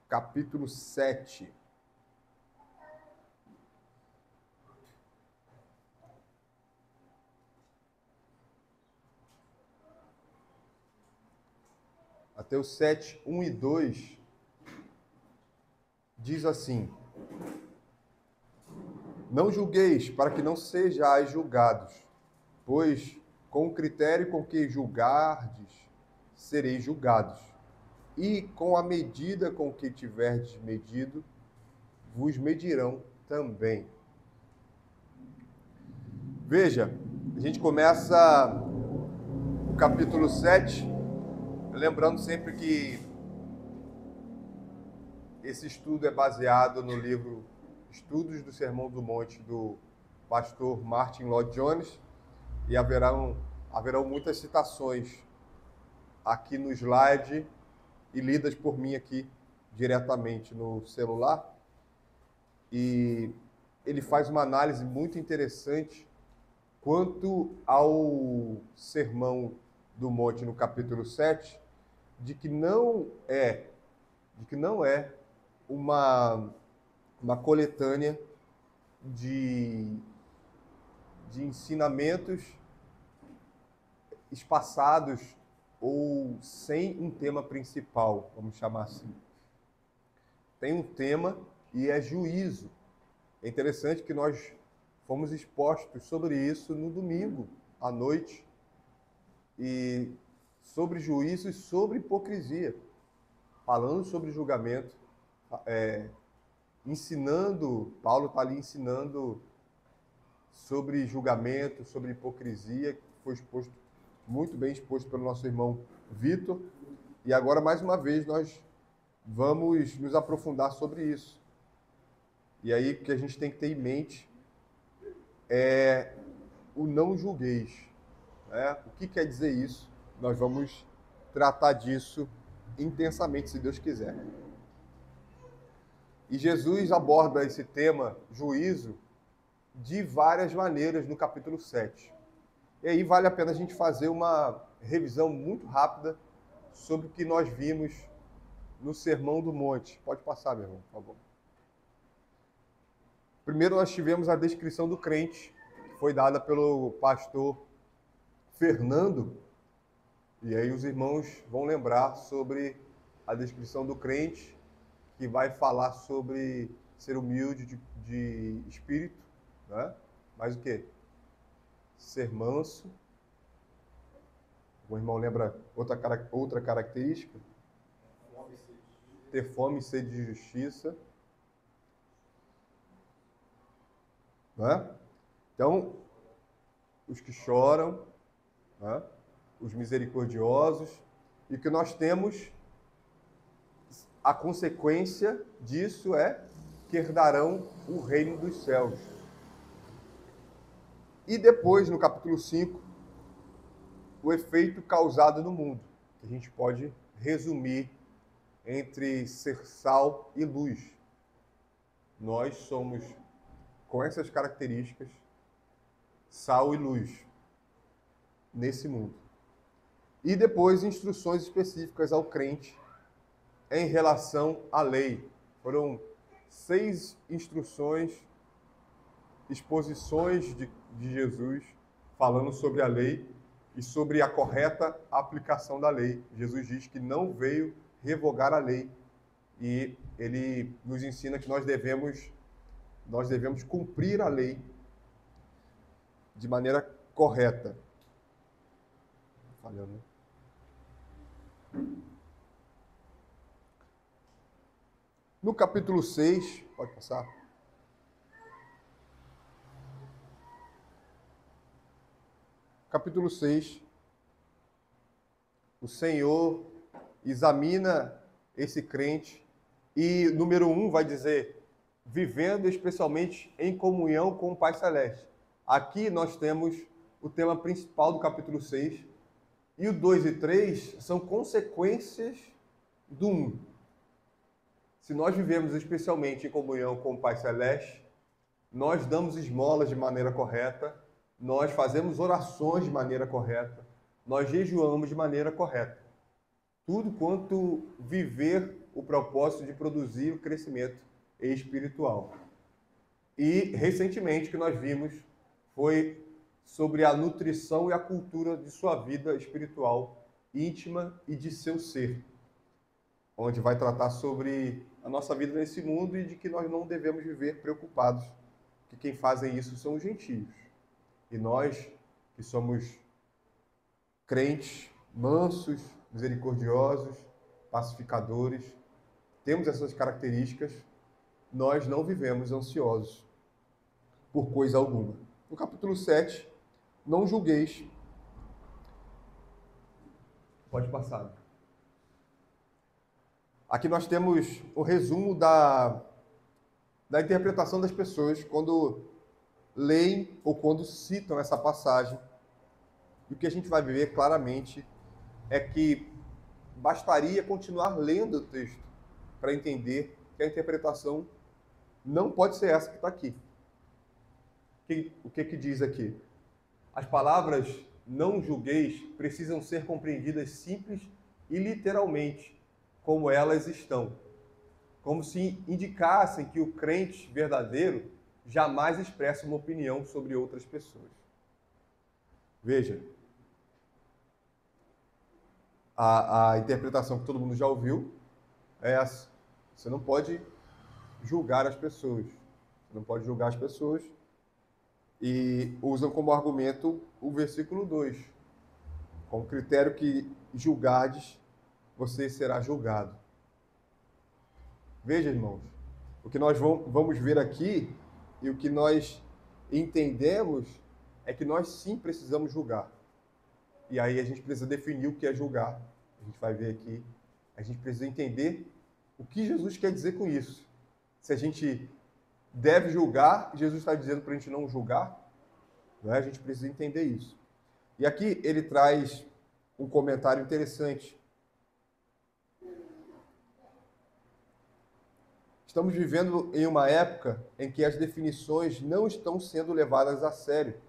capítulo 7. Mateus 7, 1 e 2, diz assim: Não julgueis, para que não sejais julgados, pois com o critério com que julgardes, sereis julgados, e com a medida com que tiverdes medido, vos medirão também. Veja, a gente começa o capítulo 7, lembrando sempre que esse estudo é baseado no livro Estudos do Sermão do Monte, do pastor Martin Lloyd-Jones, e haverão muitas citações aqui no slide e lidas por mim aqui diretamente no celular. E ele faz uma análise muito interessante quanto ao Sermão do Monte no capítulo 7, de que não é uma coletânea de ensinamentos espaçados ou sem um tema principal, vamos chamar assim. Tem um tema e é juízo. É interessante que nós fomos expostos sobre isso no domingo à noite, e sobre juízo e sobre hipocrisia, falando sobre julgamento, Paulo está ali ensinando sobre julgamento, sobre hipocrisia, que foi exposto, muito bem exposto pelo nosso irmão Vitor, e agora, mais uma vez, nós vamos nos aprofundar sobre isso. E aí, o que a gente tem que ter em mente é o não julgueis. O que quer dizer isso? Nós vamos tratar disso intensamente, se Deus quiser. E Jesus aborda esse tema, juízo, de várias maneiras no capítulo 7. E aí vale a pena a gente fazer uma revisão muito rápida sobre o que nós vimos no Sermão do Monte. Pode passar, meu irmão, por favor. Primeiro nós tivemos a descrição do crente, que foi dada pelo pastor Fernando, e aí os irmãos vão lembrar sobre a descrição do crente, que vai falar sobre ser humilde de espírito, né? Mas o quê? Ser manso. O irmão lembra outra característica? Ter fome e sede de justiça. Né? Então, os que choram, né? Os misericordiosos, e que nós temos, a consequência disso é que herdarão o reino dos céus. E depois, no capítulo 5, o efeito causado no mundo, que a gente pode resumir entre ser sal e luz. Nós somos, com essas características, sal e luz nesse mundo. E depois, instruções específicas ao crente em relação à lei. Foram 6 instruções, exposições de Jesus falando sobre a lei e sobre a correta aplicação da lei. Jesus diz que não veio revogar a lei, e ele nos ensina que nós devemos cumprir a lei de maneira correta. Falhando, né? No capítulo 6, pode passar. Capítulo 6, o Senhor examina esse crente e, número 1, vai dizer, vivendo especialmente em comunhão com o Pai Celeste. Aqui nós temos o tema principal do capítulo 6, e o 2 e 3 são consequências do 1. Se nós vivemos especialmente em comunhão com o Pai Celeste, nós damos esmolas de maneira correta, nós fazemos orações de maneira correta, nós jejuamos de maneira correta. Tudo quanto viver o propósito de produzir o crescimento espiritual. E, recentemente, o que nós vimos foi sobre a nutrição e a cultura de sua vida espiritual íntima e de seu ser, onde vai tratar sobre a nossa vida nesse mundo e de que nós não devemos viver preocupados, que quem fazem isso são os gentios. E nós, que somos crentes, mansos, misericordiosos, pacificadores, temos essas características, nós não vivemos ansiosos por coisa alguma. No capítulo 7, não julgueis. Pode passar. Aqui nós temos o resumo da interpretação das pessoas quando leem ou quando citam essa passagem. E o que a gente vai ver claramente é que bastaria continuar lendo o texto para entender que a interpretação não pode ser essa que está aqui. O que diz aqui? As palavras não julgueis precisam ser compreendidas simples e literalmente, como elas estão. Como se indicassem que o crente verdadeiro jamais expressa uma opinião sobre outras pessoas. Veja, a interpretação que todo mundo já ouviu é essa. Você não pode julgar as pessoas. Você não pode julgar as pessoas. E usam como argumento o versículo 2. Com o critério que julgardes, você será julgado. Veja, irmãos, o que nós vamos ver aqui e o que nós entendemos é que nós sim precisamos julgar. E aí a gente precisa definir o que é julgar. A gente vai ver aqui. A gente precisa entender o que Jesus quer dizer com isso. Se a gente deve julgar, Jesus está dizendo para a gente não julgar, não é? A gente precisa entender isso. E aqui ele traz um comentário interessante. Estamos vivendo em uma época em que as definições não estão sendo levadas a sério.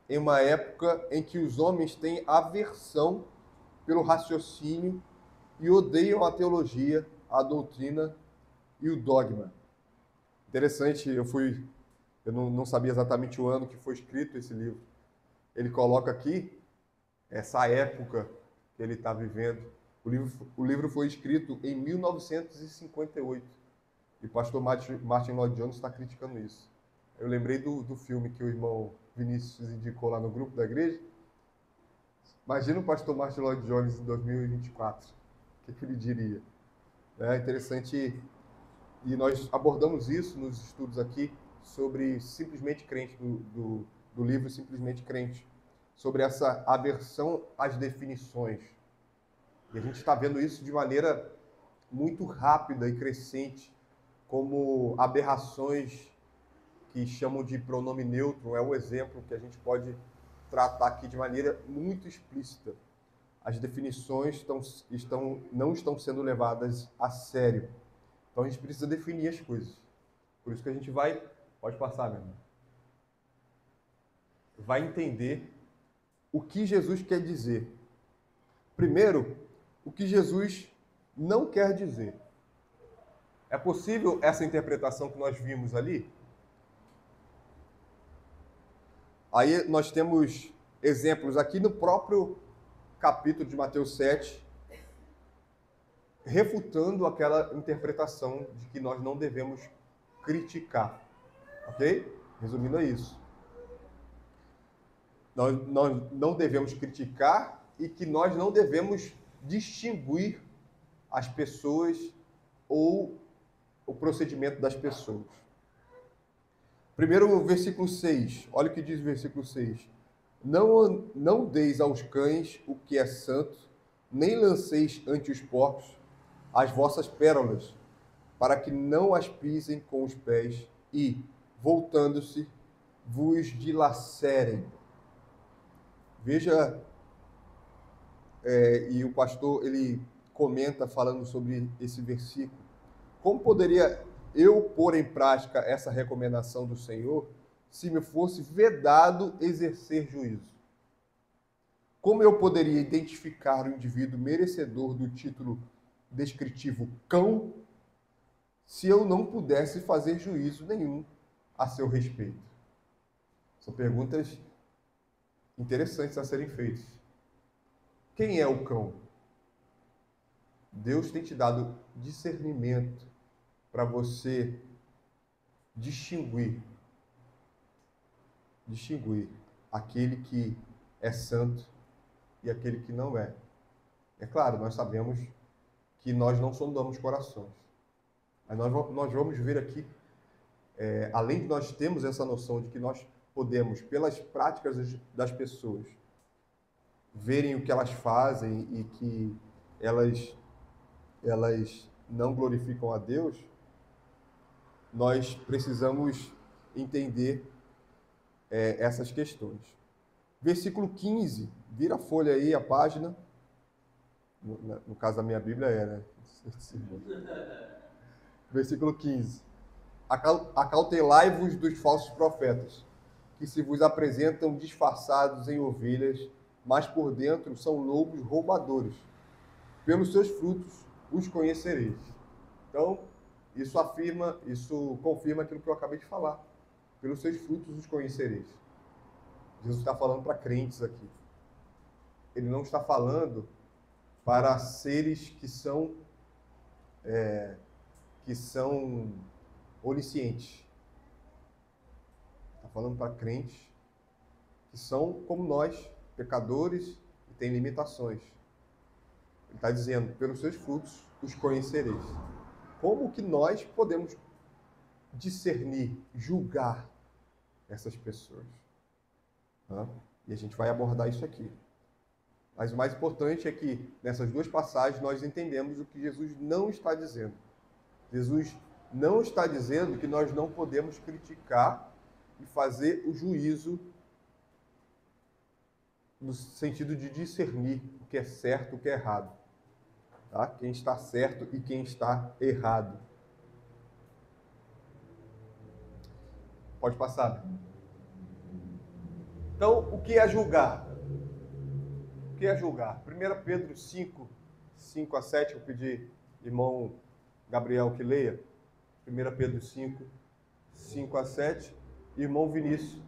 Em uma época em que os homens têm aversão pelo raciocínio e odeiam a teologia, a doutrina e o dogma. Interessante, eu não sabia exatamente o ano que foi escrito esse livro. Ele coloca aqui essa época que ele está vivendo. O livro foi escrito em 1958. E o pastor Martin Lloyd-Jones está criticando isso. Eu lembrei do filme que o irmão Vinícius indicou lá no grupo da igreja. Imagina o pastor Martin Lloyd-Jones em 2024. O que ele diria? É interessante. E nós abordamos isso nos estudos aqui sobre Simplesmente Crente, do livro Simplesmente Crente, sobre essa aversão às definições. E a gente está vendo isso de maneira muito rápida e crescente, como aberrações que chamam de pronome neutro, é um exemplo que a gente pode tratar aqui de maneira muito explícita. As definições não estão sendo levadas a sério. Então a gente precisa definir as coisas. Por isso que a gente pode passar, meu irmão, vai entender o que Jesus quer dizer. Primeiro, o que Jesus não quer dizer. É possível essa interpretação que nós vimos ali? Aí nós temos exemplos aqui no próprio capítulo de Mateus 7, refutando aquela interpretação de que nós não devemos criticar. Ok? Resumindo, é isso. Nós não devemos criticar e que nós não devemos distinguir as pessoas ou o procedimento das pessoas. Primeiro, o versículo 6. Olha o que diz o versículo 6. Não deis aos cães o que é santo, nem lanceis ante os porcos as vossas pérolas, para que não as pisem com os pés e, voltando-se, vos dilacerem. Veja, e o pastor, ele comenta falando sobre esse versículo. Como poderia eu pôr em prática essa recomendação do Senhor se me fosse vedado exercer juízo? Como eu poderia identificar o indivíduo merecedor do título descritivo cão se eu não pudesse fazer juízo nenhum a seu respeito? São perguntas interessantes a serem feitas. Quem é o cão? Deus tem te dado discernimento para você distinguir aquele que é santo e aquele que não é. É claro, nós sabemos que nós não sondamos corações. Mas nós vamos ver aqui, além de nós termos essa noção de que nós podemos, pelas práticas das pessoas, verem o que elas fazem e que elas não glorificam a Deus, nós precisamos entender essas questões. Versículo 15, vira a folha aí, a página. No caso da minha Bíblia né? Versículo 15. Acautelai-vos dos falsos profetas, que se vos apresentam disfarçados em ovelhas, mas por dentro são lobos roubadores. Pelos seus frutos os conhecereis. Então, isso confirma aquilo que eu acabei de falar. Pelos seus frutos os conhecereis. Jesus está falando para crentes aqui. Ele não está falando para seres que são oniscientes. Está falando para crentes que são como nós, pecadores e têm limitações. Ele está dizendo, pelos seus frutos os conhecereis. Como que nós podemos discernir, julgar essas pessoas? E a gente vai abordar isso aqui. Mas o mais importante é que, nessas duas passagens, nós entendemos o que Jesus não está dizendo. Jesus não está dizendo que nós não podemos criticar e fazer o juízo no sentido de discernir o que é certo e o que é errado. Tá? Quem está certo e quem está errado. Pode passar. Então, o que é julgar? O que é julgar? 1 Pedro 5, 5 a 7, eu pedi irmão Gabriel que leia. 1 Pedro 5, 5 a 7. Irmão Vinícius,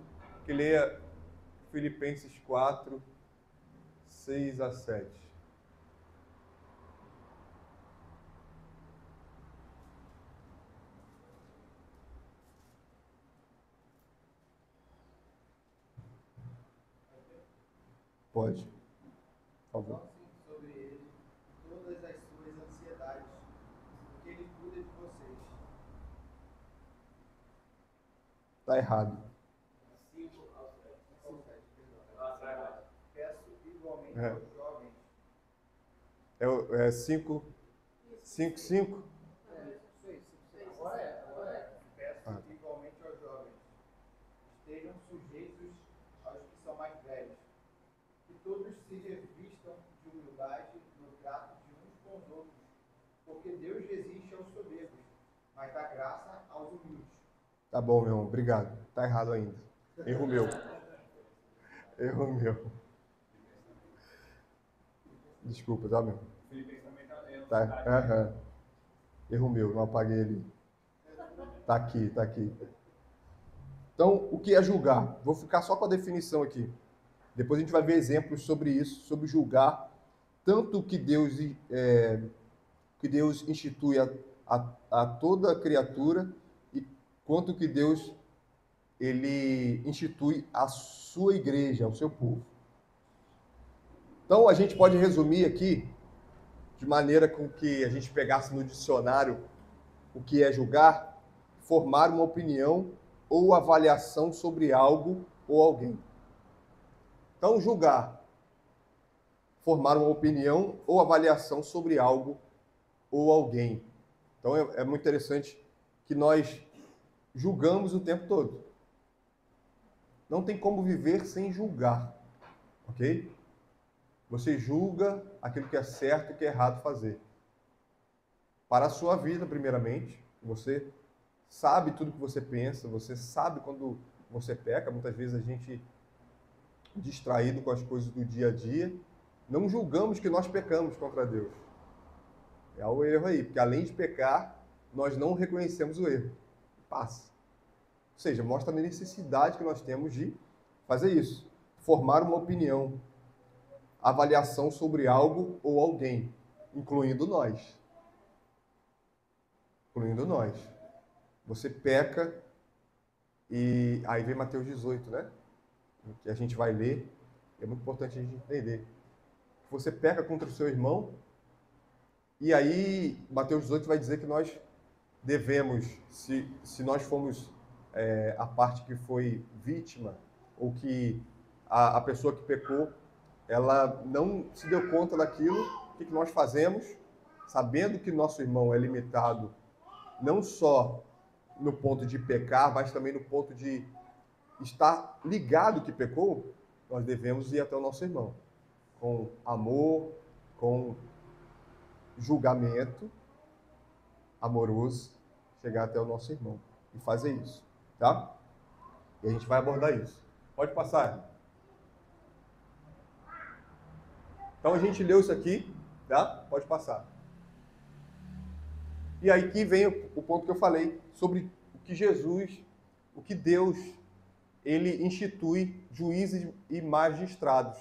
que leia Filipenses 4, 6 a 7. Pode. Por favor. Sobre ele todas as suas ansiedades, porque ele cuida de vocês. Está errado. 5 ao 7, perdão. Peço igualmente aos jovens. É 5, 5, 5? Agora é. Peço igualmente aos jovens. Estejam sujeitos aos que são mais velhos. Que todos se revistam de humildade no trato de uns com os outros, porque Deus resiste aos soberbos, mas dá graça aos humildes. Tá bom, meu irmão, obrigado. Tá errado ainda. Erro meu. Erro meu. Desculpa, tá, meu? Tá. Erro meu, não apaguei ele. Tá aqui. Então, o que é julgar? Vou ficar só com a definição aqui. Depois a gente vai ver exemplos sobre isso, sobre julgar, tanto que Deus institui a toda criatura, quanto que Deus ele institui a sua igreja, o seu povo. Então a gente pode resumir aqui, de maneira com que a gente pegasse no dicionário o que é julgar, formar uma opinião ou avaliação sobre algo ou alguém. Então, julgar, formar uma opinião ou avaliação sobre algo ou alguém. Então, é muito interessante que nós julgamos o tempo todo. Não tem como viver sem julgar, ok? Você julga aquilo que é certo e que é errado fazer. Para a sua vida, primeiramente, você sabe tudo que você pensa, você sabe quando você peca. Muitas vezes a gente, distraído com as coisas do dia a dia, não julgamos que nós pecamos contra Deus. É o erro aí, porque além de pecar, nós não reconhecemos o erro. Passa. Ou seja, mostra a necessidade que nós temos de fazer isso. Formar uma opinião, avaliação sobre algo ou alguém, incluindo nós. Incluindo nós. Você peca e aí vem Mateus 18, né? Que a gente vai ler. É muito importante a gente entender. Você peca contra o seu irmão e aí Mateus 18 vai dizer que nós devemos, se nós fomos a parte que foi vítima ou que a pessoa que pecou, ela não se deu conta daquilo, o que nós fazemos? Sabendo que nosso irmão é limitado não só no ponto de pecar, mas também no ponto de estar ligado que pecou, nós devemos ir até o nosso irmão com amor, com julgamento amoroso, chegar até o nosso irmão e fazer isso, tá? E a gente vai abordar isso. Pode passar. Então a gente leu isso aqui, tá? Pode passar. E aí que vem o ponto que eu falei sobre o que Jesus, o que Deus, ele institui juízes e magistrados.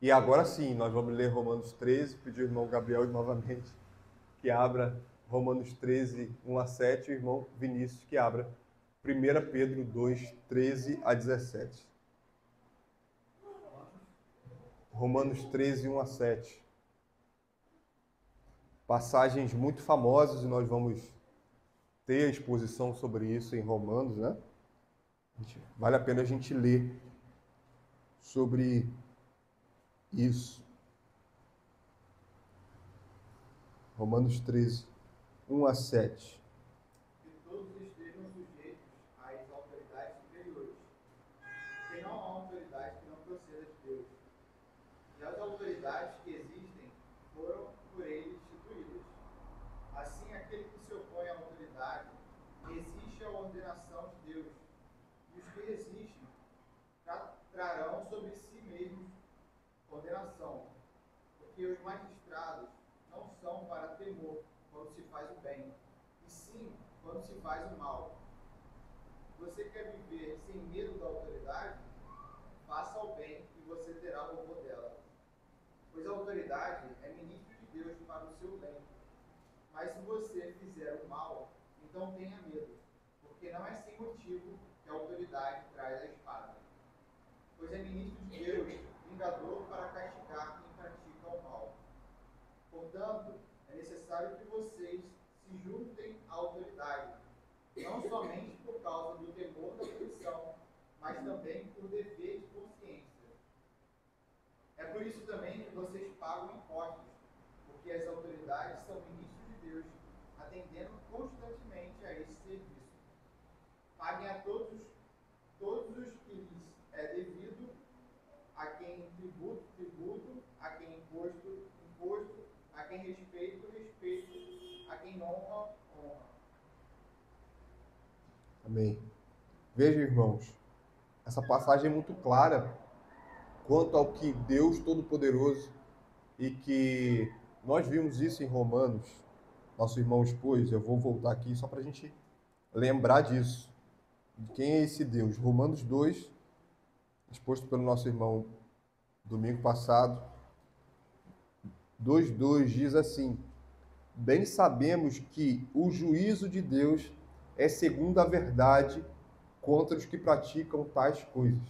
E agora sim, nós vamos ler Romanos 13, pedir ao irmão Gabriel novamente que abra Romanos 13, 1 a 7, e o irmão Vinícius que abra 1 Pedro 2, 13 a 17. Romanos 13, 1 a 7. Passagens muito famosas, e nós vamos ter a exposição sobre isso em Romanos, né? Vale a pena a gente ler sobre isso. Romanos 13, 1 a 7. Que todos estejam sujeitos às autoridades superiores, porque não há autoridade que não proceda de Deus. E as autoridades que existem foram por ele instituídas. Assim, aquele que se opõe à autoridade resiste à ordenação de Deus. E os que resistem trarão sobre si mesmos condenação, porque os magistrados não são para temor quando se faz o bem, e sim quando se faz o mal. Você quer viver sem medo da autoridade? Faça o bem e você terá louvor dela. Pois a autoridade é ministro de Deus para o seu bem. Mas se você fizer o mal, então tenha medo, porque não é sem motivo que a autoridade traz a espada. Pois é ministro de Deus, vingador para castigar quem pratica o mal. Portanto, é necessário que vocês se juntem à autoridade, não somente por causa do temor da punição, mas também por dever de consciência. É por isso também que vocês pagam impostos, porque as autoridades são ministros de Deus, atendendo constantemente a esse serviço. Paguem a todos os que lhes é devido, a quem tributo, tributo, a quem imposto, imposto, a quem respeito, respeito, a quem honra, honra. Amém. Veja, irmãos, essa passagem é muito clara quanto ao que Deus Todo-Poderoso, e que nós vimos isso em Romanos, nosso irmão expôs. Eu vou voltar aqui só para a gente lembrar disso. De quem é esse Deus? Romanos 2, exposto pelo nosso irmão domingo passado, 2:2 diz assim: bem sabemos que o juízo de Deus é segundo a verdade contra os que praticam tais coisas.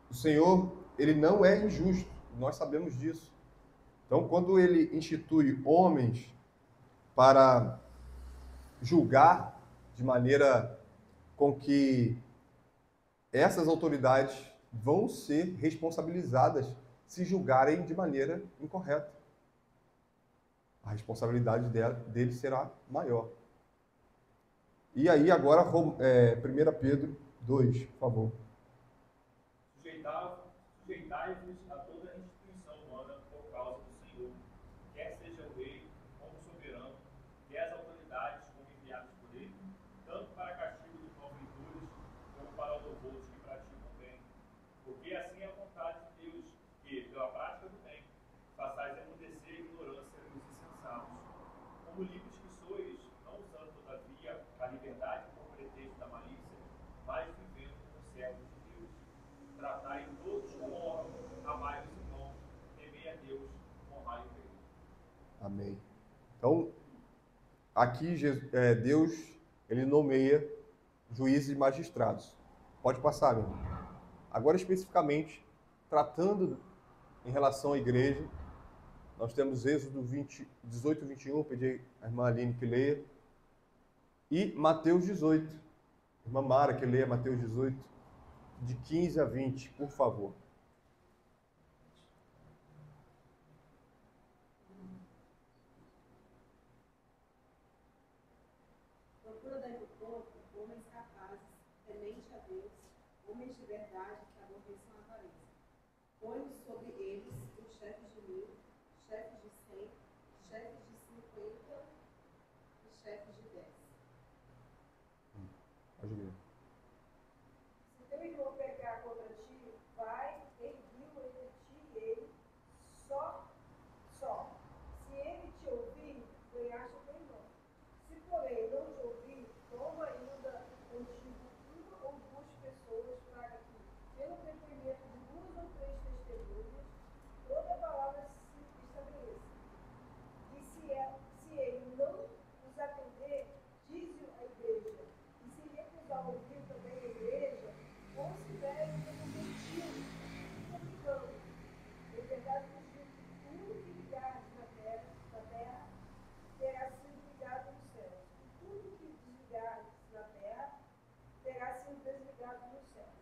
O Senhor, ele não é injusto, nós sabemos disso. Então, quando ele institui homens para julgar de maneira com que essas autoridades vão ser responsabilizadas se julgarem de maneira incorreta. A responsabilidade dele será maior. E aí, agora, 1 Pedro 2, por favor. Sujeitai-vos a toda a instituição humana por causa do Senhor, quer seja o rei como soberano, quer as autoridades como enviadas por ele, tanto para castigo dos malfeitores, como para o louvor dos que praticam o bem. Porque assim é a vontade de Deus, que, pela prática do bem, façais como livres que sois, não usando todavia a liberdade por pretexto da malícia, mas vivendo como servos de Deus. Tratai todos com honra, amai os irmãos, temei a Deus, honrai o rei. Amém. Então, aqui Deus, ele nomeia juízes e magistrados. Pode passar, meu irmão. Agora, especificamente, tratando em relação à igreja, nós temos Êxodo 18 e 21, pedi a irmã Aline que leia, e Mateus 18. Irmã Mara que leia Mateus 18, de 15 a 20, por favor. Procura dar no corpo homens capazes, temente a Deus, homens de verdade que aborreçam a aparência. Põe sobre eles os chefes de 1000, chefes de 100, chefes de 50 e chefes de 10. Pode ler. Se teu irmão pecar contra ti, vai, ergue-o entre ti e ele, só. Se ele te ouvir, ganhaste o teu irmão. Se, porém, não te ouvir, toma ainda contigo uma ou duas pessoas para que, pelo depoimento de 2 ou 3 testemunhas, toda a palavra se estabeleça. E se ele não os atender, diz-o à igreja. E se recusar ouvir também a igreja, considere como mentiu, comunicando. Em verdade, vos digo que tudo que ligardes na terra, terá sido ligado nos céus. E tudo que desligardes na terra, terá sido desligado nos céus.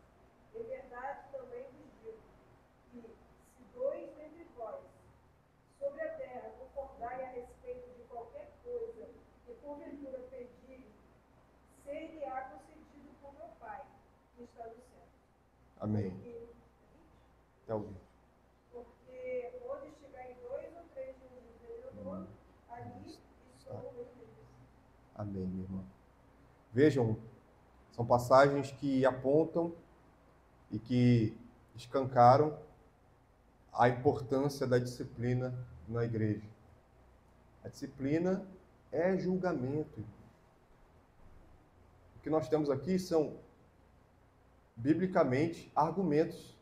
Em verdade, também vos digo que, se 2 dentre vós, sobre a terra, concordarem a respeito de qualquer coisa que porventura pedirem, ser-lhe-á concedido por meu Pai, que está no céu. Amém. Até o 20. Porque onde estiverem 2 ou 3 reunidos em meu nome, ali estou no meio deles. Amém, minha irmã. Vejam, são passagens que apontam e que escancaram a importância da disciplina na igreja. A disciplina é julgamento. O que nós temos aqui são, biblicamente, argumentos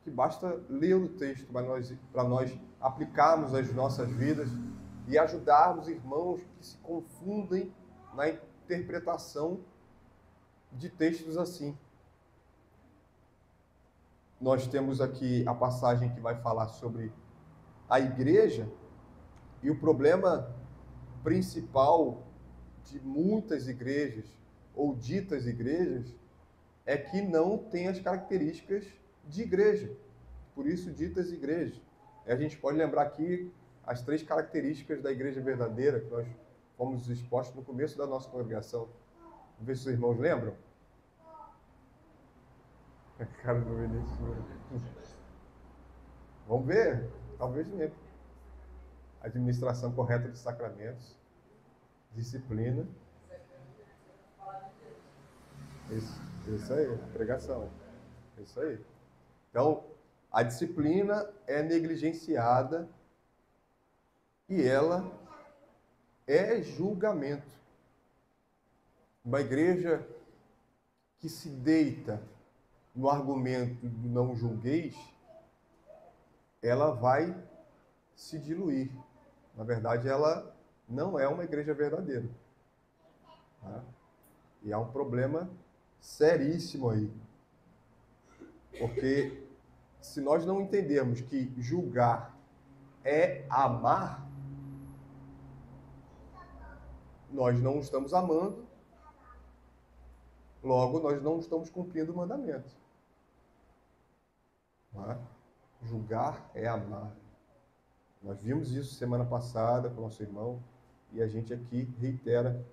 que basta ler o texto para nós aplicarmos às nossas vidas e ajudarmos irmãos que se confundem na interpretação de textos assim. Nós temos aqui a passagem que vai falar sobre a igreja, e o problema principal de muitas igrejas, ou ditas igrejas, é que não tem as características de igreja. Por isso, ditas igrejas. E a gente pode lembrar aqui as 3 características da igreja verdadeira, que nós fomos expostos no começo da nossa congregação. Vamos ver se os irmãos lembram. Cara do Vinícius. Vamos ver? Talvez lembre. Administração correta dos sacramentos, disciplina. Isso aí, pregação. Isso aí. Então, a disciplina é negligenciada e ela é julgamento. Uma igreja que se deita no argumento do não julgueis, ela vai se diluir. Na verdade, ela não é uma igreja verdadeira. Tá? E há um problema seríssimo aí. Porque se nós não entendermos que julgar é amar, nós não estamos amando, logo nós não estamos cumprindo o mandamento. Tá? Julgar é amar. Nós vimos isso semana passada com o nosso irmão, e a gente aqui reitera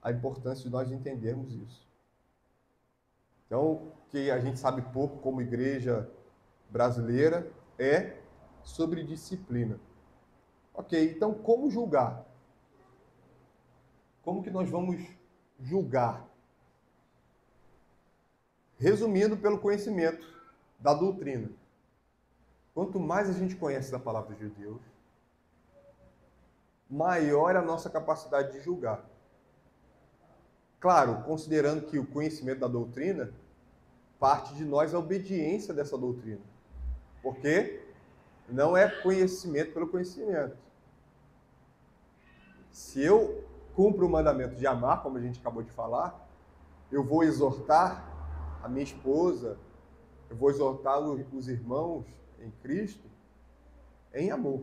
a importância de nós entendermos isso. Então, o que a gente sabe pouco como igreja brasileira é sobre disciplina. Ok, então como julgar? Como que nós vamos julgar? Resumindo pelo conhecimento da doutrina. Quanto mais a gente conhece da palavra de Deus, maior é a nossa capacidade de julgar. Claro, considerando que o conhecimento da doutrina parte de nós a obediência dessa doutrina. Porque não é conhecimento pelo conhecimento. Se eu cumpro o mandamento de amar, como a gente acabou de falar, eu vou exortar a minha esposa, eu vou exortar os irmãos em Cristo em amor.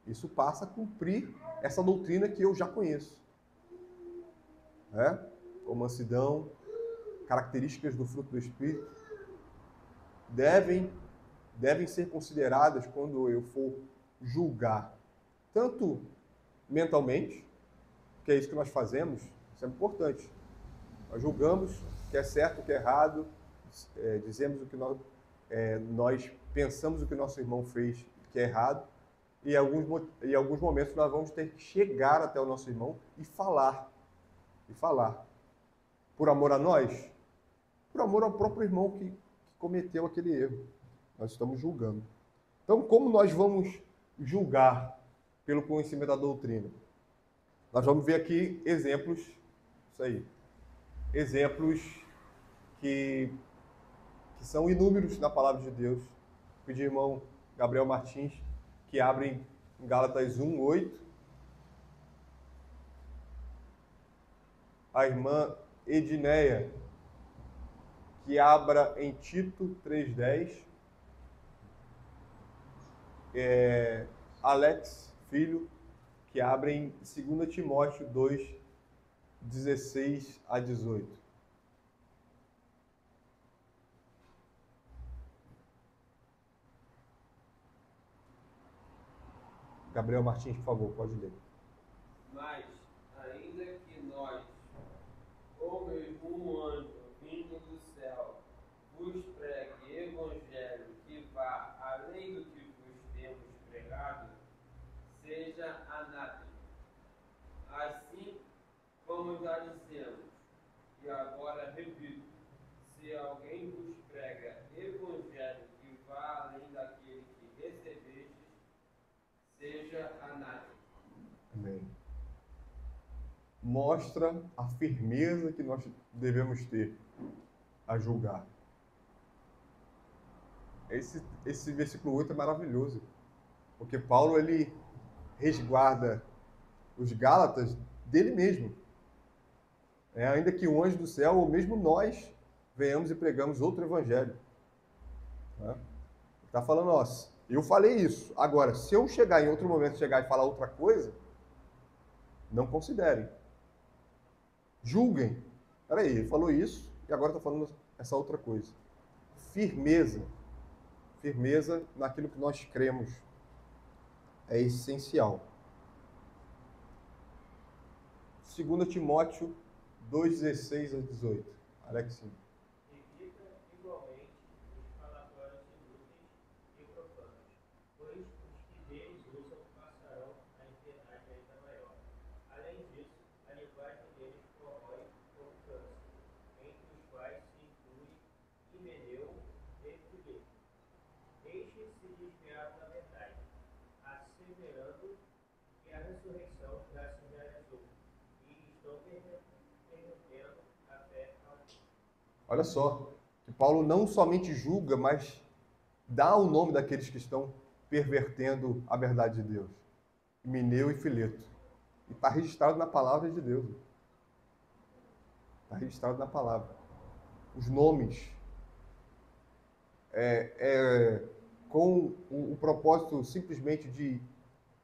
Isso passa a cumprir essa doutrina que eu já conheço. Como mansidão, características do fruto do Espírito, devem ser consideradas quando eu for julgar, tanto mentalmente, que é isso que nós fazemos, isso é importante. Nós julgamos o que é certo, o que é errado, dizemos o que nós pensamos o que o nosso irmão fez que é errado, e em alguns momentos nós vamos ter que chegar até o nosso irmão e falar. Por amor a nós, por amor ao próprio irmão que cometeu aquele erro. Nós estamos julgando. Então, como nós vamos julgar pelo conhecimento da doutrina? Nós vamos ver aqui exemplos, exemplos que são inúmeros na palavra de Deus. Vou pedir ao irmão Gabriel Martins que abre em Gálatas 1:8. A irmã Edineia, que abra em Tito 3:10. Alex, filho, que abre em 2 Timóteo 2:16-18. Gabriel Martins, por favor, pode ler. Mas, ainda que nós, ou mesmo um anjo vindo do céu, vos pregue evangelho que vá além do que vos temos pregado, seja anátema. Assim como já dissemos, e agora repito, se alguém vos prega evangelho que vá além daquele que recebestes, seja anátema. Amém. Mostra a firmeza que nós devemos ter a julgar. Esse versículo 8 é maravilhoso, porque Paulo ele resguarda os Gálatas dele mesmo. Ainda que o anjo do céu, ou mesmo nós, venhamos e pregamos outro evangelho. Ele está falando, eu falei isso. Agora, se eu chegar em outro momento, chegar e falar outra coisa, não considerem. Julguem. Peraí, ele falou isso e agora está falando essa outra coisa. Firmeza. Firmeza naquilo que nós cremos é essencial. 2 Timóteo 2:16-18. Alexinho. Evita igualmente os falatórios inúteis e profanos, pois os que deles usam passarão a impiedade ainda maior. Além disso, a linguagem deles corrói como câncer, entre os quais se inclui Himeneu e Fileto. Estes se desviaram da verdade, asseverando que a ressurreição já se realizou, e estão perdendo a fé ao mundo. Olha só, que Paulo não somente julga, mas dá o nome daqueles que estão pervertendo a verdade de Deus. Himeneu e Fileto. E está registrado na palavra de Deus. Está registrado na palavra. Os nomes. Com o propósito simplesmente de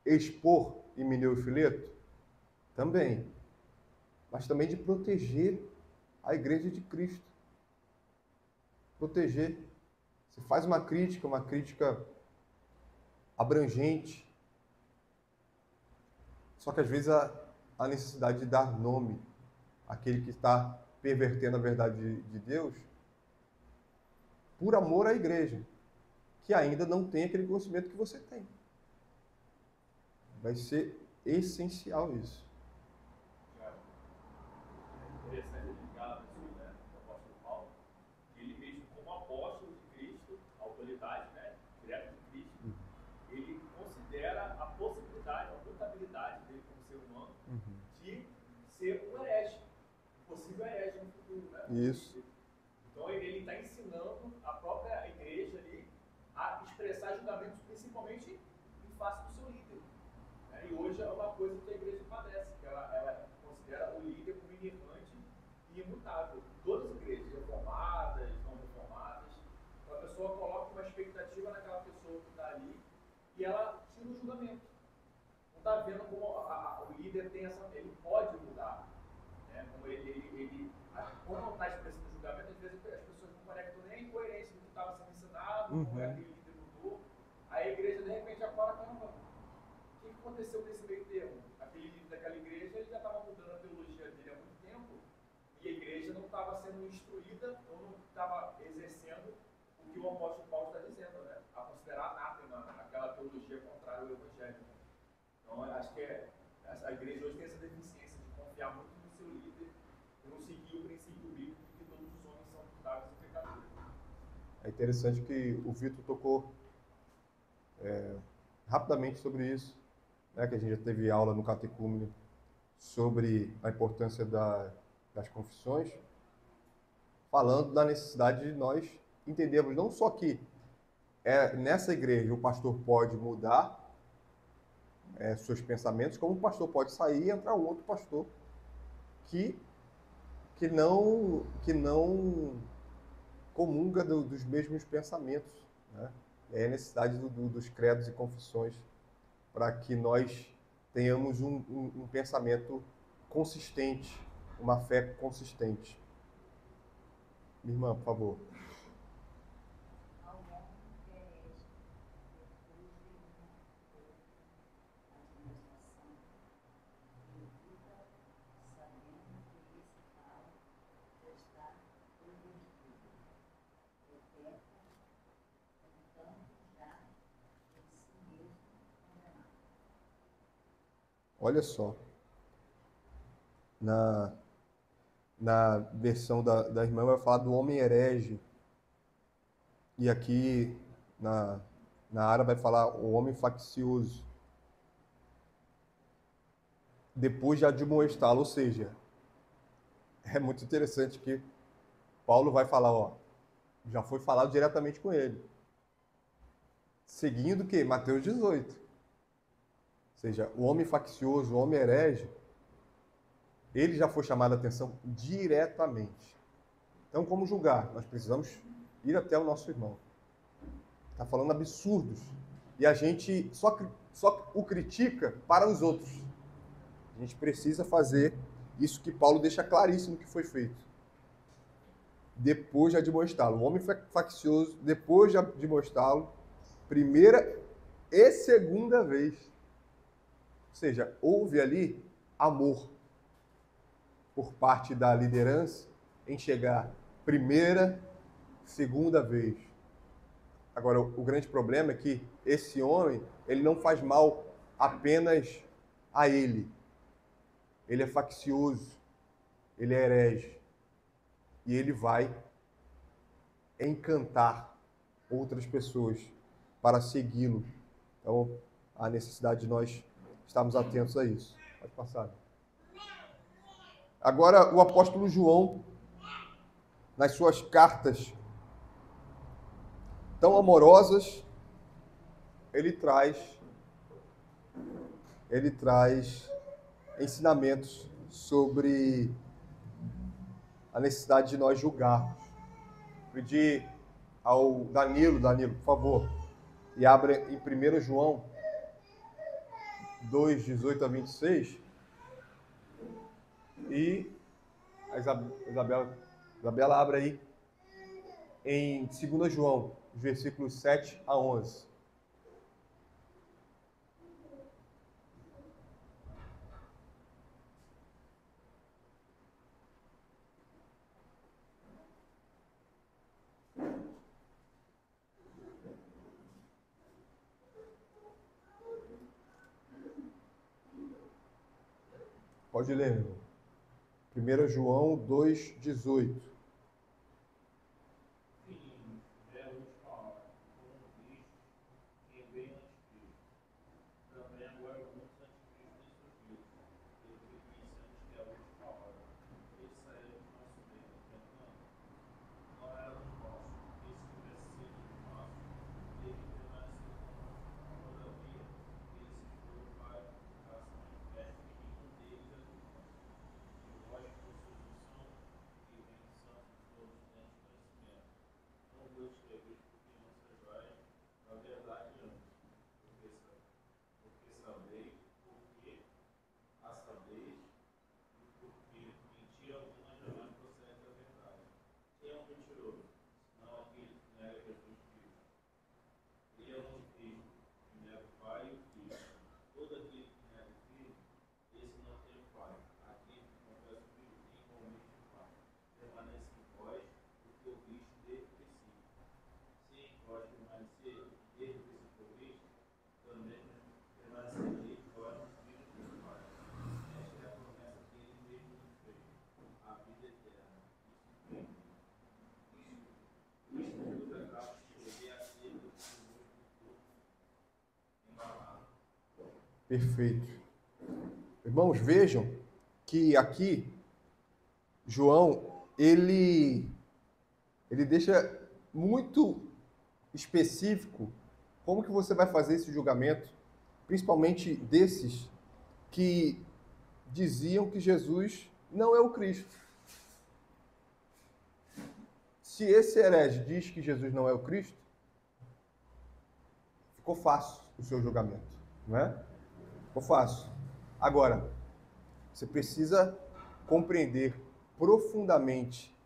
expor Himeneu e Fileto? Também. Mas também de proteger a igreja de Cristo. Proteger. Você faz uma crítica abrangente. Só que às vezes a necessidade de dar nome àquele que está pervertendo a verdade de Deus, por amor à igreja, que ainda não tem aquele conhecimento que você tem. Vai ser essencial isso. Interessante ligar isso, né, o apóstolo Paulo, que ele mesmo como apóstolo de Cristo, autoridade, né, direto de Cristo, ele considera a possibilidade Isso. Então ele está ensinando a própria igreja ali a expressar julgamentos, principalmente em face do seu líder. Né? E hoje é uma coisa que a igreja padece, que ela considera o líder como inerrante e imutável. Todas as igrejas, reformadas, não reformadas, a pessoa coloca uma expectativa naquela pessoa que está ali e ela tira o julgamento. Não está vendo como o líder tem essa. Ele pode mudar. Né? Como quando não está expressando julgamento, às vezes as pessoas não conectam nem a incoerência do que estava sendo ensinado, como aquele líder mudou. Aí a igreja de repente acorda, caramba, o que aconteceu nesse meio termo? Aquele líder daquela igreja ele já estava mudando a teologia dele há muito tempo e a igreja não estava sendo instruída ou não estava exercendo o que o apóstolo Paulo está dizendo, né? A considerar anátema aquela teologia contrária ao evangelho. Então, acho que a igreja hoje tem essa deficiência de confiar muito no seu líder e não seguir o princípio bíblico de que todos os homens são imutáveis e pecadores. É interessante que o Vitor tocou rapidamente sobre isso, né, que a gente já teve aula no catecúmeno sobre a importância das confissões, falando da necessidade de nós entendermos não só que nessa igreja o pastor pode mudar seus pensamentos, como o pastor pode sair e entrar um outro pastor que não comunga dos mesmos pensamentos, né? É a necessidade dos credos e confissões para que nós tenhamos um pensamento consistente, uma fé consistente. Minha irmã, por favor. Olha só, na versão da irmã vai falar do homem herege, e aqui na árabe vai falar o homem faccioso, depois de admoestá-lo, ou seja, é muito interessante que Paulo vai falar, já foi falado diretamente com ele, seguindo o quê? Mateus 18. Ou seja, o homem faccioso, o homem herege, ele já foi chamado a atenção diretamente. Então, como julgar? Nós precisamos ir até o nosso irmão. Está falando absurdos. E a gente só o critica para os outros. A gente precisa fazer isso que Paulo deixa claríssimo que foi feito. Depois de admoestá-lo. O homem faccioso, depois de admoestá-lo, primeira e segunda vez. Ou seja, houve ali amor por parte da liderança em chegar primeira, segunda vez. Agora, o grande problema é que esse homem, ele não faz mal apenas a ele. Ele é faccioso, ele é herege. E ele vai encantar outras pessoas para segui-lo. Então, há necessidade de nós estarmos atentos a isso. Pode passar. Agora, o apóstolo João, nas suas cartas tão amorosas, ele traz ensinamentos sobre a necessidade de nós julgarmos. Pedir ao Danilo, por favor, e abra em 1 João 2, 18 a 26. E a Isabela abre aí em 2 João, versículos 7 a 11. Pode ler, irmão. 1 João 2, 18. Perfeito. Irmãos, vejam que aqui João, ele deixa muito específico como que você vai fazer esse julgamento, principalmente desses que diziam que Jesus não é o Cristo. Se esse herege diz que Jesus não é o Cristo, ficou fácil o seu julgamento, não é? Ficou fácil. Agora, você precisa compreender profundamente,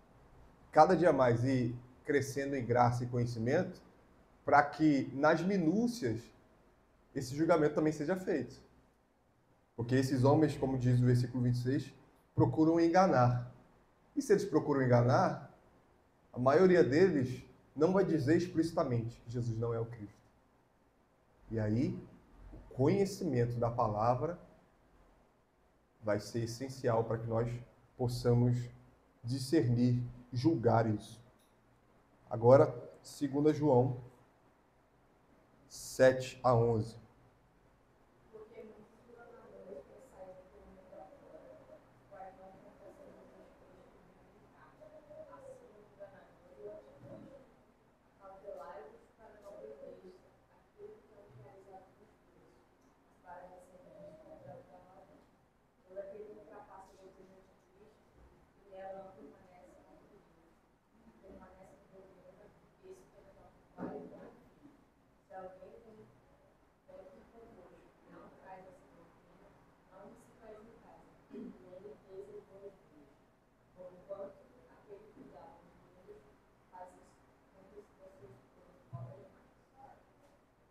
cada dia mais, e crescendo em graça e conhecimento, para que nas minúcias esse julgamento também seja feito. Porque esses homens, como diz o versículo 26, procuram enganar. E se eles procuram enganar, a maioria deles não vai dizer explicitamente que Jesus não é o Cristo. E aí, o conhecimento da palavra vai ser essencial para que nós possamos discernir, julgar isso. Agora, 2 João 7 a 11.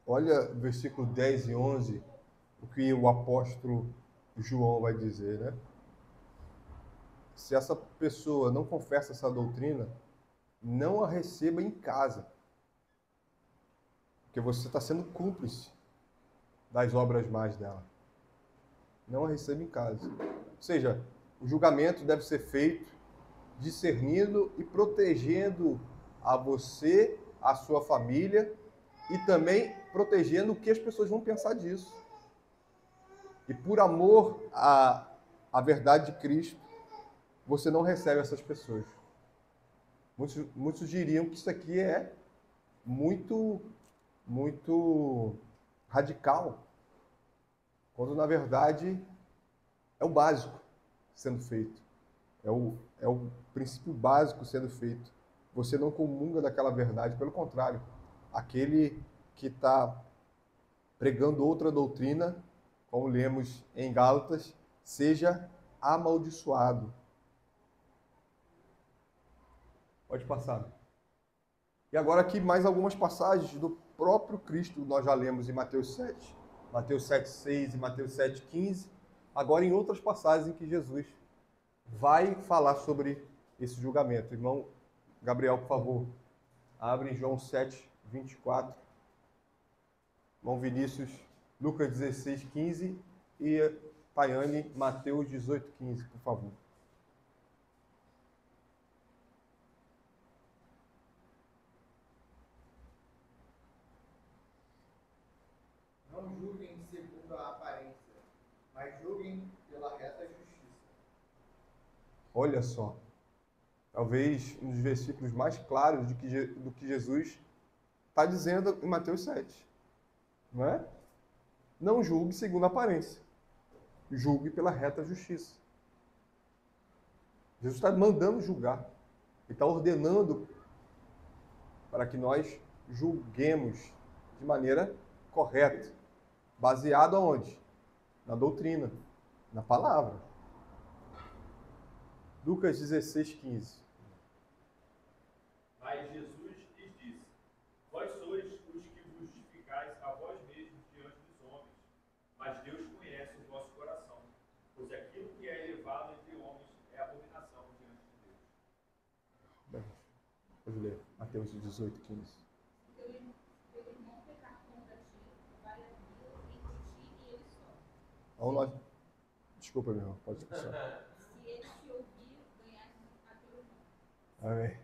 Olha versículo 10 e 11, o que o apóstolo João vai dizer, né? Se essa pessoa não confessa essa doutrina, não a receba em casa, porque você está sendo cúmplice das obras más dela. Não a receba em casa. Ou seja, o julgamento deve ser feito discernindo e protegendo a você, a sua família, e também protegendo o que as pessoas vão pensar disso. E por amor à verdade de Cristo, você não recebe essas pessoas. Muitos diriam que isso aqui é muito radical, quando na verdade é o básico sendo feito. É o princípio básico sendo feito. Você não comunga daquela verdade, pelo contrário, aquele que está pregando outra doutrina, como lemos em Gálatas, seja amaldiçoado. Pode passar. E agora aqui mais algumas passagens do próprio Cristo, nós já lemos em Mateus 7, Mateus 7:6 e Mateus 7:15, agora em outras passagens em que Jesus vai falar sobre esse julgamento. Irmão Gabriel, por favor, abre em João 7:24. Irmão Vinícius, Lucas 16:15 e Tayane, Mateus 18:15, por favor. Não julguem segundo a aparência, mas julguem pela reta justiça. Olha só, talvez um dos versículos mais claros do que Jesus está dizendo em Mateus 7. Não é? Não julgue segundo a aparência. Julgue pela reta justiça. Jesus está mandando julgar. Ele está ordenando para que nós julguemos de maneira correta. Baseado aonde? Na doutrina, na palavra. Lucas 16:15. Mas Jesus lhes disse: Vós sois os que vos justificais a vós mesmos diante dos homens, mas Deus conhece o vosso coração, pois aquilo que é elevado entre homens é abominação diante de Deus. Bem, vamos ler Mateus 18:15. Vamos lá. Desculpa, meu irmão, pode passar. Se ele te ouvir, ganhar a teu irmão. Amém.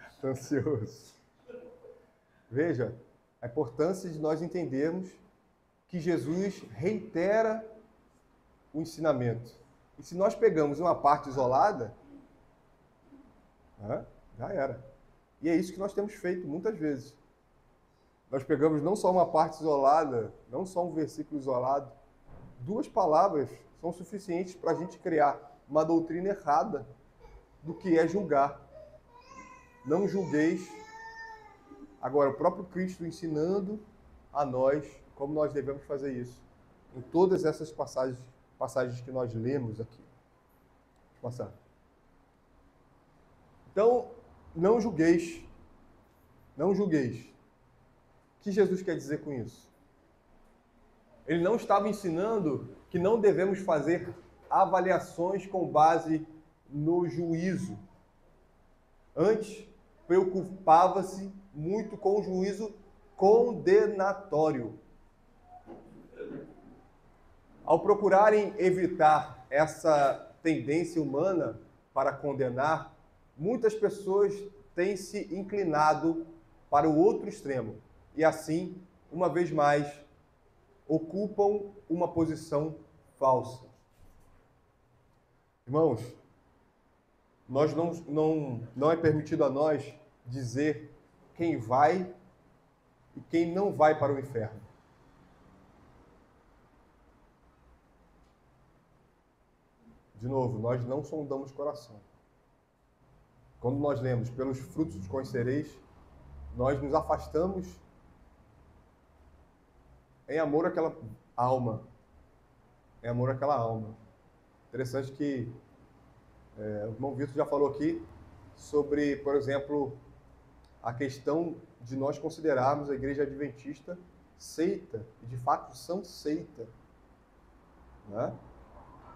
Estou ansioso. Veja, a importância de nós entendermos que Jesus reitera o ensinamento. E se nós pegamos uma parte isolada, já era. E é isso que nós temos feito muitas vezes. Nós pegamos não só uma parte isolada, não só um versículo isolado, 2 palavras são suficientes para a gente criar uma doutrina errada do que é julgar. Não julgueis. Agora, o próprio Cristo ensinando a nós como nós devemos fazer isso. Em todas essas passagens que nós lemos aqui. Deixa eu passar. Então, não julgueis. Não julgueis. O que Jesus quer dizer com isso? Ele não estava ensinando que não devemos fazer avaliações com base no juízo. Antes, preocupava-se muito com o juízo condenatório. Ao procurarem evitar essa tendência humana para condenar, muitas pessoas têm se inclinado para o outro extremo e assim, uma vez mais, ocupam uma posição falsa. Irmãos, nós não é permitido a nós dizer quem vai e quem não vai para o inferno. De novo, nós não sondamos coração. Quando nós lemos pelos frutos os conhecereis, nós nos afastamos em amor àquela alma. Em amor àquela alma. Interessante que o irmão Vitor já falou aqui sobre, por exemplo, a questão de nós considerarmos a igreja adventista seita. E de fato são seita. Né?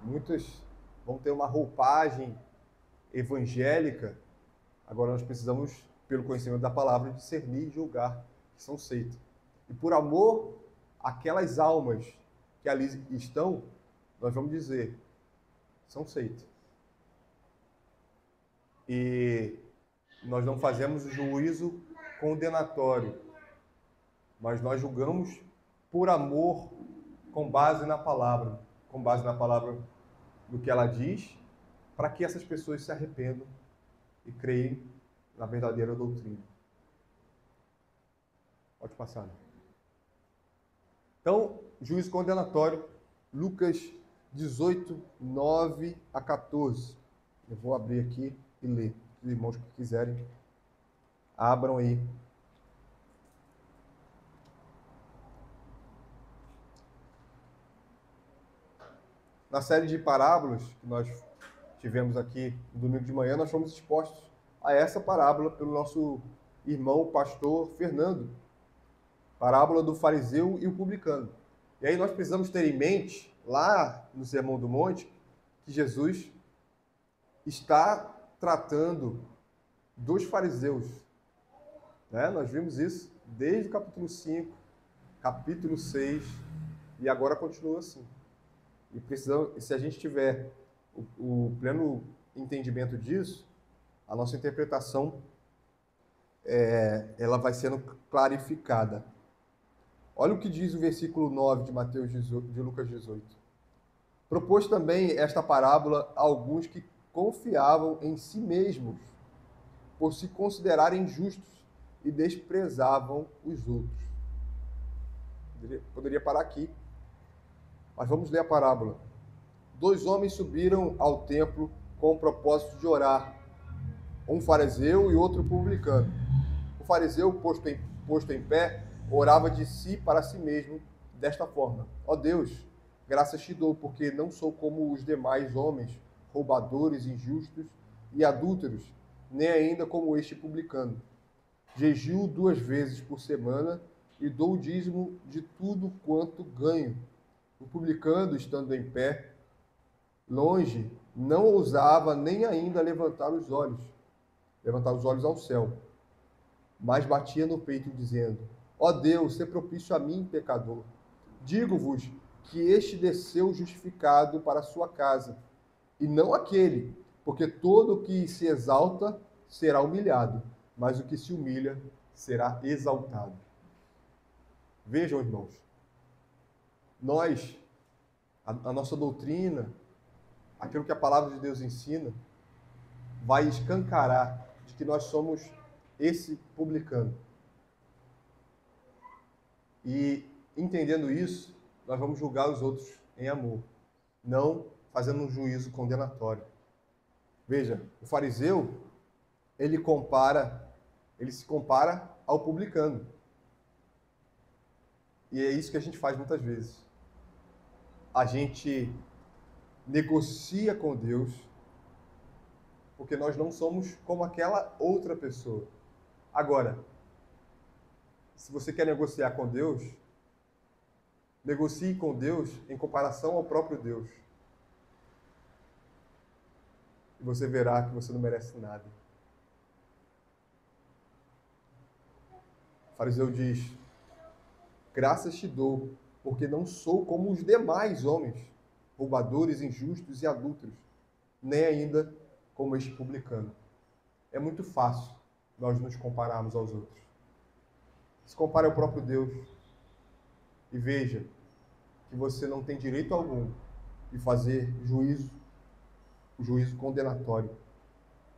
Muitas vão ter uma roupagem evangélica. Agora nós precisamos, pelo conhecimento da palavra, discernir e julgar que são seita. E por amor àquelas almas que ali estão, nós vamos dizer, são seita. E nós não fazemos o juízo condenatório, mas nós julgamos por amor com base na palavra do que ela diz, para que essas pessoas se arrependam e creem na verdadeira doutrina. Pode passar. Então, juízo condenatório, Lucas 18, 9 a 14. Eu vou abrir aqui e ler. Os irmãos que quiserem, abram aí. Na série de parábolas que nós tivemos aqui no domingo de manhã, nós fomos expostos a essa parábola pelo nosso irmão pastor Fernando. Parábola do fariseu e o publicano. E aí nós precisamos ter em mente, lá no Sermão do Monte, que Jesus está tratando dos fariseus. Né? Nós vimos isso desde o capítulo 5, capítulo 6, e agora continua assim. E se a gente tiver o pleno entendimento disso, a nossa interpretação ela vai sendo clarificada. Olha o que diz o versículo 9 de Lucas 18. Propôs também esta parábola a alguns que confiavam em si mesmos, por se considerarem justos, e desprezavam os outros. Poderia parar aqui, mas vamos ler a parábola. 2 homens subiram ao templo com o propósito de orar, um fariseu e outro publicano. O fariseu, posto em pé, orava de si para si mesmo desta forma: ó Deus, graças te dou, porque não sou como os demais homens, roubadores, injustos e adúlteros, nem ainda como este publicano. Jejuo 2 vezes por semana e dou o dízimo de tudo quanto ganho. O publicano, estando em pé, longe, não ousava nem ainda levantar os olhos ao céu, mas batia no peito, dizendo: ó Deus, sê propício a mim, pecador. Digo-vos que este desceu justificado para a sua casa, e não aquele, porque todo o que se exalta será humilhado, mas o que se humilha será exaltado. Vejam, irmãos, nós, a nossa doutrina, aquilo que a palavra de Deus ensina, vai escancarar de que nós somos esse publicano. E, entendendo isso, nós vamos julgar os outros em amor, não fazendo um juízo condenatório. Veja, o fariseu, ele se compara ao publicano. E é isso que a gente faz muitas vezes. A gente negocia com Deus, porque nós não somos como aquela outra pessoa. Agora, se você quer negociar com Deus, negocie com Deus em comparação ao próprio Deus. E você verá que você não merece nada. O fariseu diz: graças te dou, porque não sou como os demais homens, roubadores, injustos e adúlteros, nem ainda como este publicano. É muito fácil nós nos compararmos aos outros. Se compare ao próprio Deus e veja que você não tem direito algum de fazer juízo condenatório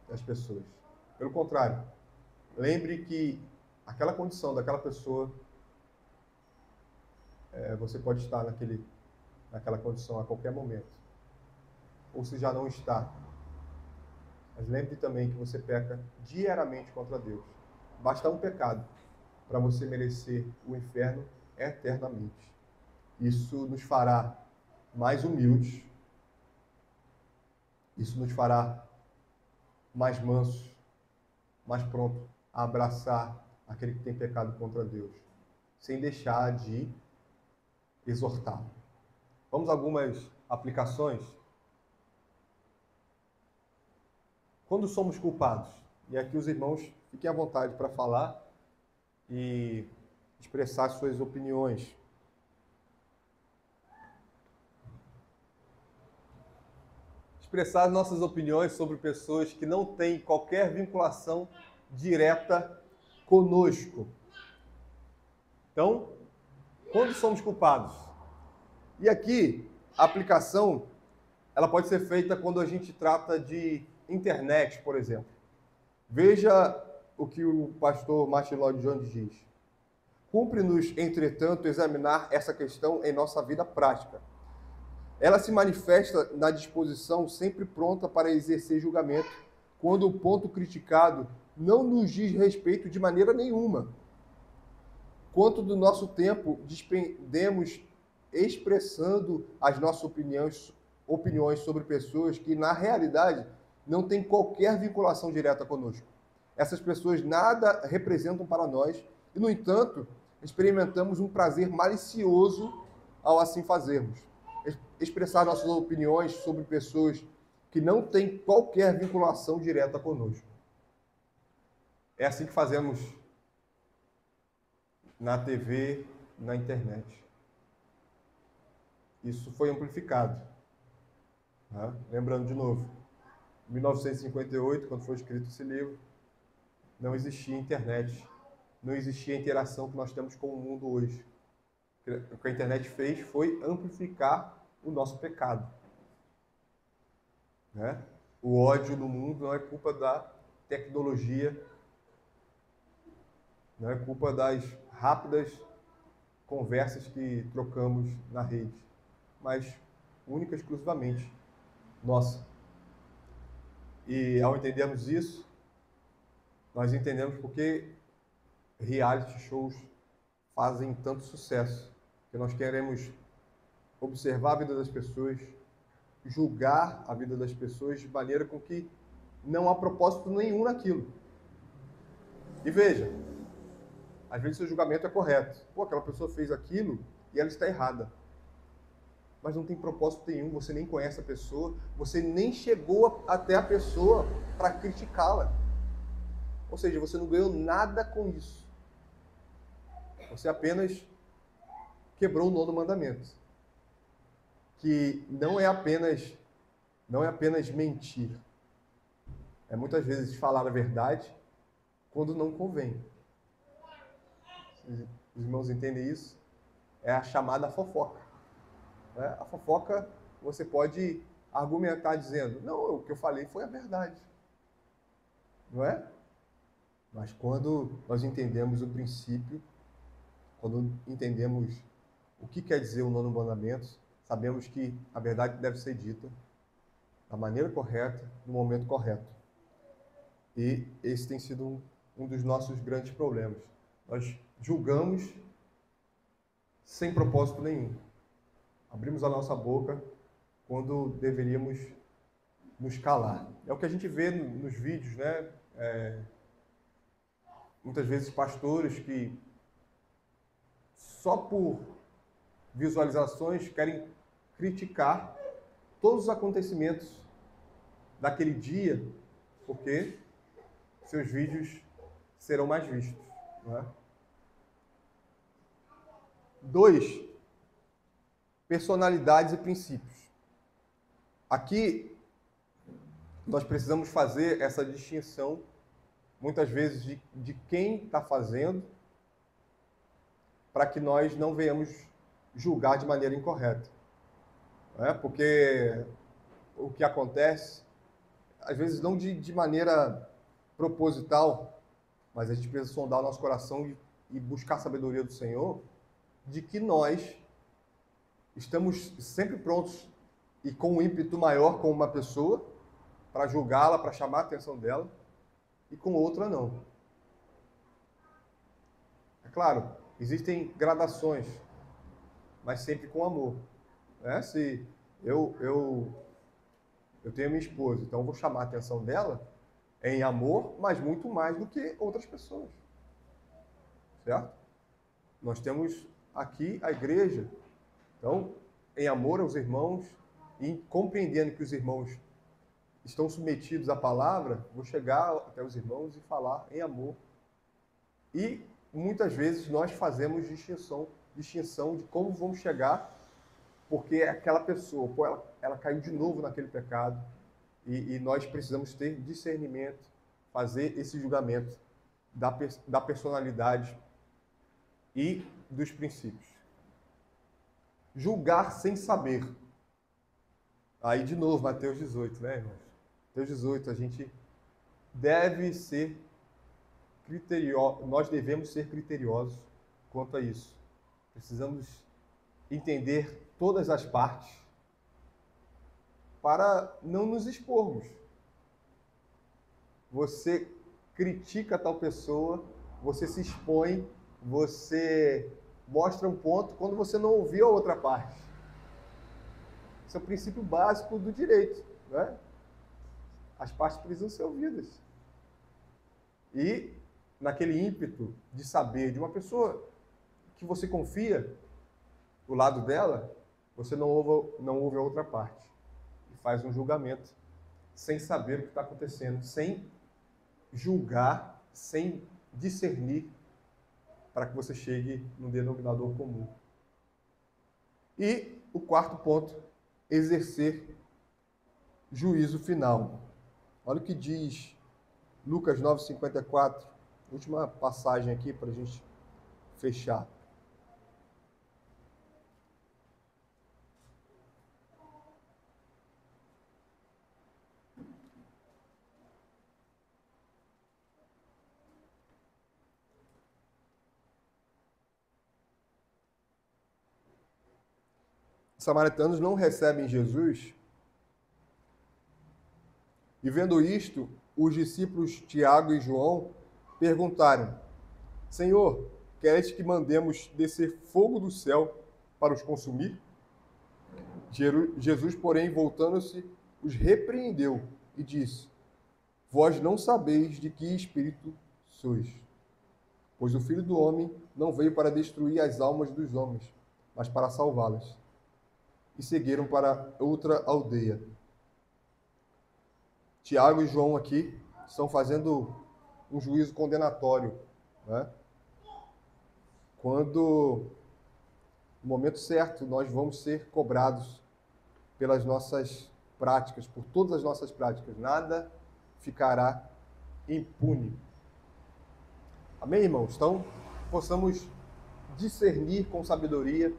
das pessoas. Pelo contrário, lembre que aquela condição daquela pessoa, você pode estar naquela condição a qualquer momento. Ou se já não está. Mas lembre também que você peca diariamente contra Deus. Basta um pecado para você merecer o inferno eternamente. Isso nos fará mais humildes. Isso nos fará mais mansos, mais prontos a abraçar aquele que tem pecado contra Deus, sem deixar de exortá-lo. Vamos a algumas aplicações? Quando somos culpados, e aqui os irmãos fiquem à vontade para falar e expressar suas opiniões. Expressar nossas opiniões sobre pessoas que não têm qualquer vinculação direta conosco. Então, quando somos culpados? E aqui, a aplicação, ela pode ser feita quando a gente trata de internet, por exemplo. Veja o que o pastor Martin Lloyd Jones diz. Cumpre-nos, entretanto, examinar essa questão em nossa vida prática. Ela se manifesta na disposição sempre pronta para exercer julgamento, quando o ponto criticado não nos diz respeito de maneira nenhuma. Quanto do nosso tempo despendemos expressando as nossas opiniões sobre pessoas que, na realidade, não têm qualquer vinculação direta conosco. Essas pessoas nada representam para nós e, no entanto, experimentamos um prazer malicioso ao assim fazermos. Expressar nossas opiniões sobre pessoas que não têm qualquer vinculação direta conosco. É assim que fazemos na TV, na internet. Isso foi amplificado. Lembrando de novo, em 1958, quando foi escrito esse livro, não existia internet, não existia a interação que nós temos com o mundo hoje. O que a internet fez foi amplificar o nosso pecado. O ódio no mundo não é culpa da tecnologia, não é culpa das rápidas conversas que trocamos na rede, mas única e exclusivamente nossa. E ao entendermos isso, nós entendemos porque reality shows fazem tanto sucesso, que nós queremos observar a vida das pessoas, julgar a vida das pessoas de maneira com que não há propósito nenhum naquilo. E veja, às vezes seu julgamento é correto. Aquela pessoa fez aquilo e ela está errada. Mas não tem propósito nenhum, você nem conhece a pessoa, você nem chegou até a pessoa para criticá-la. Ou seja, você não ganhou nada com isso. Você apenas quebrou o 9º mandamento, que não é apenas mentir. É muitas vezes falar a verdade quando não convém. Os irmãos entendem isso? É a chamada fofoca. Né? A fofoca, você pode argumentar dizendo, não, o que eu falei foi a verdade. Não é? Mas quando nós entendemos o princípio, quando entendemos o que quer dizer o nono mandamento, sabemos que a verdade deve ser dita da maneira correta, no momento correto. E esse tem sido um dos nossos grandes problemas. Nós julgamos sem propósito nenhum. Abrimos a nossa boca quando deveríamos nos calar. É o que a gente vê nos vídeos, né? Muitas vezes pastores que só por visualizações querem criticar todos os acontecimentos daquele dia, porque seus vídeos serão mais vistos. Não é? 2. Personalidades e princípios. Aqui, nós precisamos fazer essa distinção, muitas vezes, de quem está fazendo, para que nós não venhamos julgar de maneira incorreta. Não é? Porque o que acontece, às vezes não de maneira proposital, mas a gente precisa sondar o nosso coração e buscar a sabedoria do Senhor, de que nós estamos sempre prontos e com um ímpeto maior com uma pessoa para julgá-la, para chamar a atenção dela, e com outra não. É claro, existem gradações, mas sempre com amor. Né? Se eu tenho minha esposa, então eu vou chamar a atenção dela em amor, mas muito mais do que outras pessoas. Certo? Nós temos aqui a igreja, então, em amor aos irmãos, e compreendendo que os irmãos estão submetidos à palavra, vou chegar até os irmãos e falar em amor. E muitas vezes nós fazemos distinção de como vamos chegar, porque aquela pessoa, ela caiu de novo naquele pecado, e nós precisamos ter discernimento, fazer esse julgamento da personalidade e dos princípios. Julgar sem saber. Aí, de novo, Mateus 18, né, irmãos? Mateus 18, a gente deve ser criterioso, nós devemos ser criteriosos quanto a isso. Precisamos entender todas as partes para não nos expormos. Você critica tal pessoa, você se expõe, você mostra um ponto quando você não ouviu a outra parte. Esse é o princípio básico do direito, né? As partes precisam ser ouvidas. E, naquele ímpeto de saber de uma pessoa que você confia, do lado dela, você não ouve a outra parte. E faz um julgamento sem saber o que está acontecendo, sem julgar, sem discernir, para que você chegue no denominador comum. E o quarto ponto, exercer juízo final. Olha o que diz Lucas 9,54, última passagem aqui para a gente fechar. Os samaritanos não recebem Jesus, e vendo isto, os discípulos Tiago e João perguntaram: Senhor, queres que mandemos descer fogo do céu para os consumir? Jesus, porém, voltando-se, os repreendeu e disse: Vós não sabeis de que espírito sois, pois o Filho do Homem não veio para destruir as almas dos homens, mas para salvá-las. E seguiram para outra aldeia. Tiago e João aqui estão fazendo um juízo condenatório, né? Quando, no momento certo, nós vamos ser cobrados pelas nossas práticas, por todas as nossas práticas. Nada ficará impune. Amém, irmãos? Então, possamos discernir com sabedoria,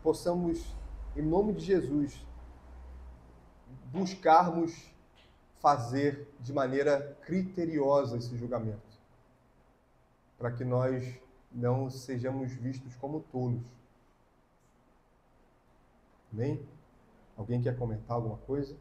possamos em nome de Jesus, buscarmos fazer de maneira criteriosa esse julgamento, para que nós não sejamos vistos como tolos. Amém? Alguém quer comentar alguma coisa?